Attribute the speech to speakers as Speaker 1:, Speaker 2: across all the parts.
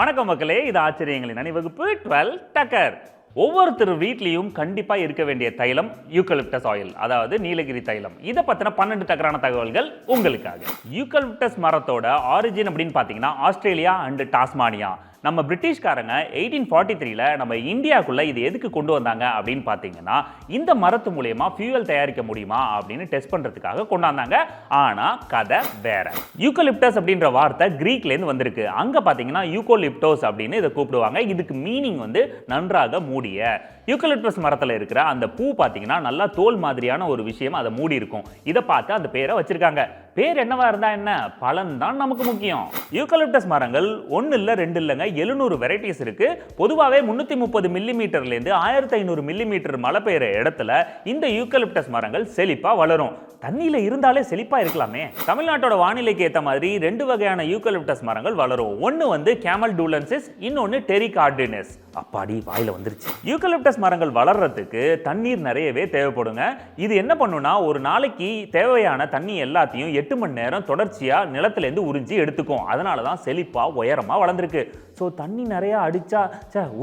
Speaker 1: வணக்கம் மக்களே, இது ஆச்சரியங்களின் அணிவகுப்பு 12 டக்கர். ஒவ்வொருத்தர் வீட்லேயும் கண்டிப்பாக இருக்க வேண்டிய தைலம் யூக்கலிப்டஸ் ஆயில், அதாவது நீலகிரி தைலம். இதை பற்றின 12 டக்கரான தகவல்கள் உங்களுக்காக. யூக்கலிப்டஸ் மரத்தோட ஆரிஜின் அப்படின்னு பார்த்தீங்கன்னா ஆஸ்திரேலியா அண்ட் டாஸ்மானியா. நம்ம பிரிட்டிஷ்காரங்க 1843ல் நம்ம இந்தியாவுக்குள்ள இது எதுக்கு கொண்டு வந்தாங்க அப்படின்னு பார்த்தீங்கன்னா, இந்த மரத்து மூலயமா ஃபியூவல் தயாரிக்க முடியுமா அப்படின்னு டெஸ்ட் பண்ணுறதுக்காக கொண்டாந்தாங்க. ஆனால் கதை வேற. யூக்கலிப்டஸ் அப்படின்ற வார்த்தை கிரீக்லேருந்து வந்திருக்கு. அங்கே பார்த்தீங்கன்னா யூக்கோலிப்டோஸ் அப்படின்னு இதை கூப்பிடுவாங்க. இதுக்கு மீனிங் வந்து நன்றாக மூடிய. யூக்கலிப்டஸ் மரத்தில் இருக்கிற அந்த பூ பார்த்தீங்கன்னா நல்லா தோல் மாதிரியான ஒரு விஷயம் அதை மூடி இருக்கும். இதை பார்த்து அந்த பேரை வச்சிருக்காங்க. பேர் என்னவா இருந்தா என்ன, பலன் தான் நமக்கு முக்கியம். யூக்கலிப்டஸ் மரங்கள் 1 இல்ல 2 இல்லைங்க, 700 வெரைட்டிஸ் இருக்கு. பொதுவாகவே 330 மில்லிமீட்டர்லேருந்து 1500 மில்லிமீட்டர் மழை பெய்யுற இடத்துல இந்த யூக்கலிப்டஸ் மரங்கள் செழிப்பா வளரும். தண்ணியில இருந்தாலே செழிப்பா இருக்கலாமே. தமிழ்நாட்டோட வானிலைக்கு ஏற்ற மாதிரி 2 வகையான யூக்கலிப்டஸ் மரங்கள் வளரும். ஒன்று வந்து கேமல் டூலன்சிஸ், இன்னொன்று டெரிகார்டினஸ். அப்பாடி வாயில வந்துருச்சு. யூக்கலிப்டஸ் மரங்கள் வளர்றதுக்கு தண்ணீர் நிறையவே தேவைப்படுங்க. இது என்ன பண்ணுனா, ஒரு நாளைக்கு தேவையான தண்ணி எல்லாத்தையும் 8 மணி நேரம் தொடர்ச்சியா நிலத்திலேருந்து உறிஞ்சி எடுத்துக்கும். அதனால தான் செழிப்பா உயரமா வளர்ந்துருக்கு. ஸோ தண்ணி நிறைய அடிச்சா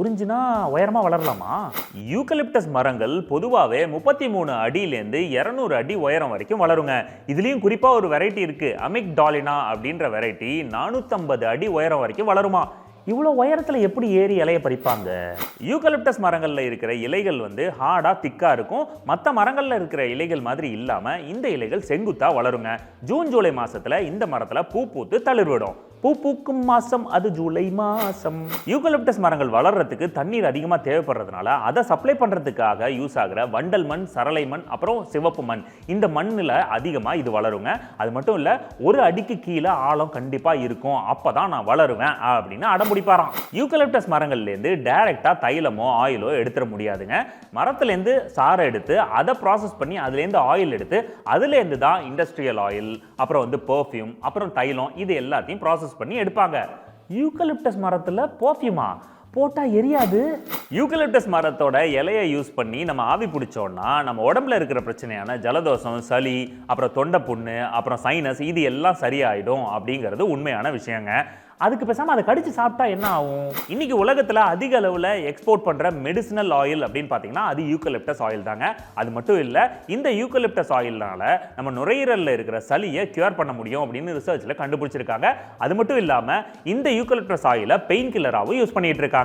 Speaker 1: உறிஞ்சினா உயரமா வளரலாமா? யூக்கலிப்டஸ் மரங்கள் பொதுவாகவே 33 அடியிலேருந்து 200 அடி உயரம் வரைக்கும் வளருங்க. இதுலேயும் குறிப்பாக ஒரு வெரைட்டி இருக்கு, அமிக்டாலினா அப்படின்ற வெரைட்டி 450 அடி உயரம் வரைக்கும் வளருமா. இவ்வளோ உயரத்தில் எப்படி ஏறி இலையை பறிப்பாங்க? யூக்கலிப்டஸ் மரங்களில் இருக்கிற இலைகள் வந்து ஹார்டாக திக்காக இருக்கும். மற்ற மரங்களில் இருக்கிற இலைகள் மாதிரி இல்லாமல் இந்த இலைகள் செங்குத்தாக வளருங்க. ஜூன் ஜூலை மாதத்தில் இந்த மரத்தில் பூ பூத்து தளிர்விடும். பூ பூக்கும் மாசம் அது ஜூலை மாசம். யூக்கலிப்டஸ் மரங்கள் வளர்றதுக்கு தண்ணீர் அதிகமாக தேவைப்படுறதுனால அதை சப்ளை பண்ணுறதுக்காக யூஸ் ஆகிற வண்டல் மண், சரளை மண், அப்புறம் சிவப்பு மண், இந்த மண்ணில் அதிகமாக இது வளருங்க. அது மட்டும் இல்லை, 1 அடிக்கு கீழே ஆழம் கண்டிப்பாக இருக்கும். அப்போ தான் நான் வளருவேன் அப்படின்னு அடம்பிடிப்பாராம். யூக்கலிப்டஸ் மரங்கள்லேருந்து டைரெக்டாக தைலமோ ஆயிலோ எடுத்துட முடியாதுங்க. மரத்துலேருந்து சாரை எடுத்து அதை ப்ராசஸ் பண்ணி அதுலேருந்து ஆயில் எடுத்து அதுலேருந்து தான் இண்டஸ்ட்ரியல் ஆயில், அப்புறம் வந்து பெர்ஃப்யூம், அப்புறம் தைலம், இது எல்லாத்தையும் ப்ராசஸ் பண்ணி எடுப்பாங்க. யூக்கலிப்டஸ் மரத்துல பெர்ஃப்யூமா போட்டா எரியாது. யூக்கலிப்டஸ் மரத்தோட இலையை யூஸ் பண்ணி நம்ம ஆவி பிடிச்சோம்னா நம்ம உடம்புல இருக்கிற பிரச்சனையான ஜலதோஷம், சளி, அப்புறம் தொண்டை புண்ணு, அப்புறம் சைனஸ், இது எல்லாம் சரியாயிடும் அப்படிங்கிறது உண்மையான விஷயங்க. அதுக்கு பேசாம அதை கடிச்சு சாப்பிட்டா என்ன ஆகும்? இன்னைக்கு உலகத்துல அதிக அளவுல எக்ஸ்போர்ட் பண்ற மெடிசினல் ஆயில் அப்படின்னு பாத்தீங்கன்னா அது யூக்கலிப்டஸ் ஆயில் தாங்க. அது மட்டும் இல்ல, இந்த யூக்கலிப்டஸ் ஆயில்னால நம்ம நுரையீரல்ல இருக்கிற சளியை கியூர் பண்ண முடியும் அப்படின்னு ரிசர்ச்ல கண்டுபிடிச்சிருக்காங்க. அது மட்டும் இல்லாம இந்த யூக்கலிப்டஸ் ஆயிலை பெயின் கில்லராகவும் யூஸ் பண்ணிட்டு இருக்காங்க.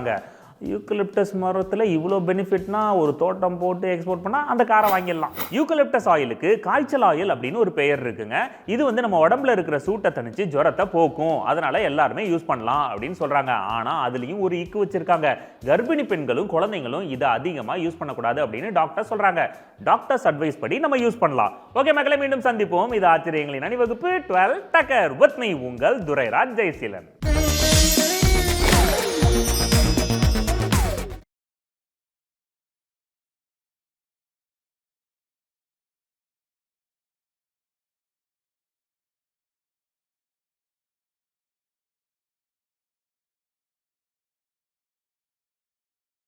Speaker 1: யூக்கலிப்டஸ் மரத்தில் இவ்வளோ பெனிஃபிட்னா ஒரு தோட்டம் போட்டு எக்ஸ்போர்ட் பண்ணால் அந்த காரை வாங்கிடலாம். யூக்கலிப்டஸ் ஆயிலுக்கு காய்ச்சல் ஆயில் அப்படின்னு ஒரு பெயர் இருக்குங்க. இது வந்து நம்ம உடம்புல இருக்கிற சூட்டை தணிச்சு ஜுரத்தை போக்கும். அதனால எல்லாருமே யூஸ் பண்ணலாம் அப்படின்னு சொல்றாங்க. ஆனால் அதுலேயும் ஒரு இக்கு வச்சிருக்காங்க. கர்ப்பிணி பெண்களும் குழந்தைங்களும் இதை அதிகமாக யூஸ் பண்ணக்கூடாது அப்படின்னு டாக்டர் சொல்றாங்க. டாக்டர்ஸ் அட்வைஸ் படி நம்ம யூஸ் பண்ணலாம். ஓகே மக்களை, மீண்டும் சந்திப்போம். இது ஆச்சரியங்களின் அணிவகுப்பு 12 டக்கர். வித் மீ உங்கள் துரைராஜ் ஜெயசீலன்.